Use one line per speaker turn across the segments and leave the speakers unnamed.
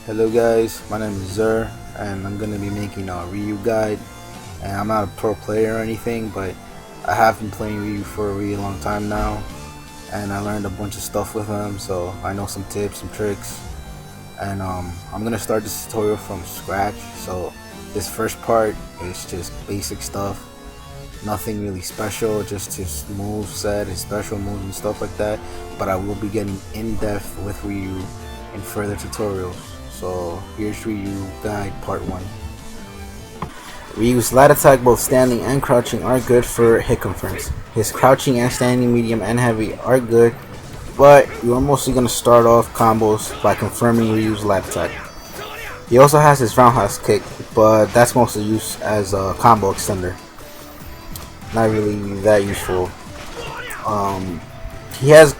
Hello guys, my name is Zer and I'm gonna be making a Ryu guide. And I'm not a pro player or anything, but I have been playing Ryu for a really long time now, and I learned a bunch of stuff with him, so I know some tips and tricks. And I'm gonna start this tutorial from scratch. So this first part is just basic stuff, nothing really special, just his move set, his special moves and stuff like that. But I will be getting in depth with Ryu in further tutorials. So here's Ryu guide part 1. Ryu's light attack, both standing and crouching, are good for hit confirms. His crouching and standing, medium and heavy are good, but you are mostly going to start off combos by confirming Ryu's light attack. He also has his roundhouse kick, but that's mostly used as a combo extender. Not really that useful. He has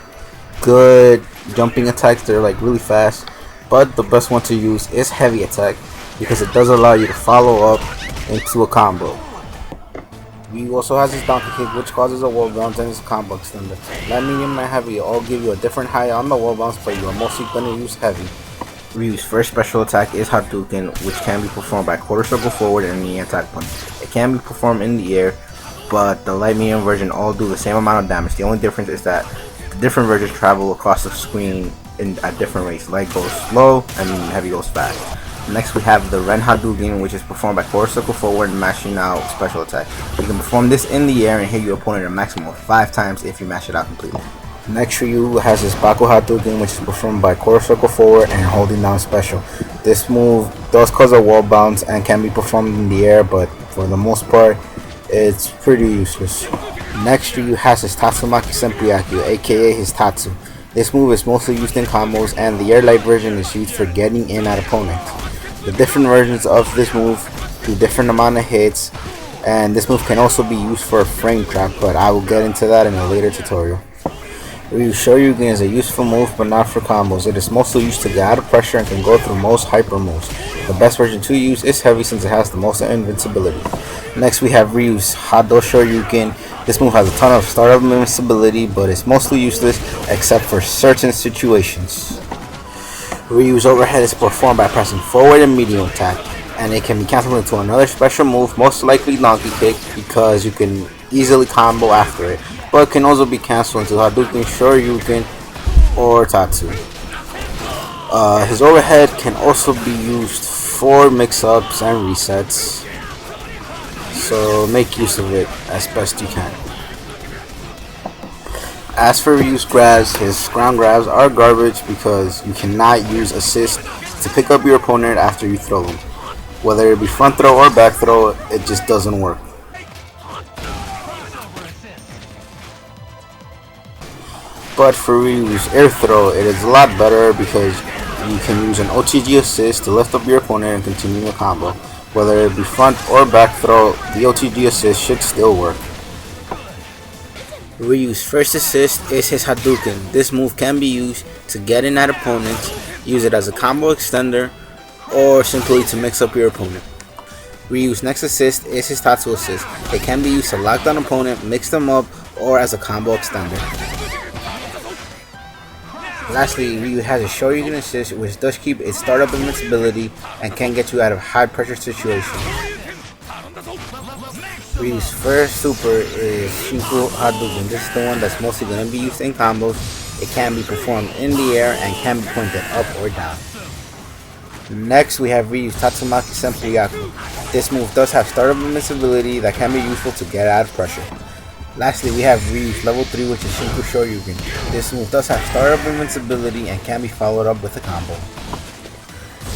good jumping attacks, they're like really fast, but the best one to use is heavy attack because it does allow you to follow up into a combo. Ryu also has his donkey kick, which causes a wall bounce, and his combo extender. Light, medium, and heavy all give you a different height on the wall bounce, but you are mostly going to use heavy. Ryu's first special attack is Hadouken, which can be performed by quarter circle forward and the attack punch. It can be performed in the air, but the light, medium version all do the same amount of damage. The only difference is that the different versions travel across the screen at different rates. Light goes slow and heavy goes fast. Next we have the Ren Hadouken, which is performed by quarter circle forward and mashing out special attack. You can perform this in the air and hit your opponent a maximum of 5 times if you mash it out completely. Next Ryu has his Baku Hadouken, which is performed by quarter circle forward and holding down special. This move does cause a wall bounce and can be performed in the air, but for the most part it's pretty useless. Next Ryu has his Tatsumaki Senpukyaku, aka his Tatsu. This move is mostly used in combos, and the air light version is used for getting in at opponents. The different versions of this move do different amount of hits, and this move can also be used for a frame trap, but I will get into that in a later tutorial. Ryu's Shoryuken is a useful move, but not for combos. It is mostly used to get out of pressure and can go through most hyper moves. The best version to use is heavy since it has the most invincibility. Next we have Ryu's Hado Shoryuken. This move has a ton of startup invincibility, but it's mostly useless except for certain situations. Ryu's overhead is performed by pressing forward and medium attack, and it can be cancelled into another special move, most likely donkey kick, because you can easily combo after it, but it can also be cancelled into Hadouken, Shoryuken, or Tatsu. His overhead can also be used for mix-ups and resets, so make use of it as best you can. As for Ryu's grabs, his ground grabs are garbage because you cannot use assist to pick up your opponent after you throw him. Whether it be front throw or back throw, it just doesn't work. But for Ryu's air throw, it is a lot better because you can use an OTG assist to lift up your opponent and continue a combo. Whether it be front or back throw, the OTG assist should still work. Ryu's first assist is his Hadouken. This move can be used to get in at opponents, use it as a combo extender, or simply to mix up your opponent. Ryu's next assist is his Tatsu assist. It can be used to lock down opponent, mix them up, or as a combo extender. Lastly, Ryu has a Shoryuken assist, which does keep its startup invincibility and can get you out of high pressure situations. Ryu's first super is Shinku Hadouken. This is the one that's mostly going to be used in combos. It can be performed in the air and can be pointed up or down. Next we have Ryu's Tatsumaki Senpukyaku. This move does have startup invincibility that can be useful to get out of pressure. Lastly we have Ryu's level 3, which is Shinku Shoryuken. This move does have startup invincibility and can be followed up with a combo.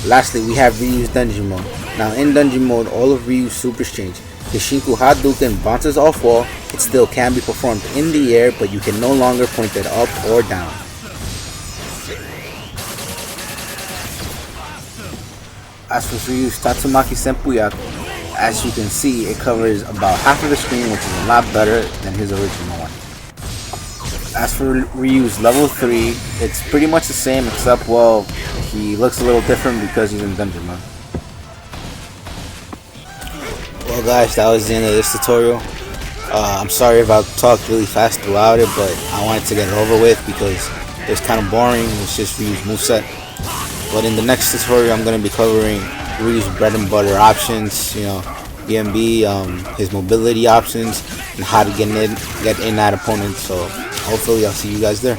Lastly we have Ryu's Dungeon mode. Now in Dungeon mode, all of Ryu's supers change. The Shinku Hadouken bounces off wall. It still can be performed in the air, but you can no longer point it up or down. As for Ryu's Tatsumaki Senpukyaku, as you can see, it covers about half of the screen, which is a lot better than his original one. As for Ryu's level 3, it's pretty much the same, except, well, he looks a little different because he's in Dungeon mode. Well guys, that was the end of this tutorial. I'm sorry if I talked really fast throughout it, but I wanted to get it over with because it's kind of boring. It's just Ryu's moveset. But in the next tutorial, I'm going to be covering Ryu's bread and butter options, you know, BMB, his mobility options, and how to get in that opponent. So hopefully I'll see you guys there.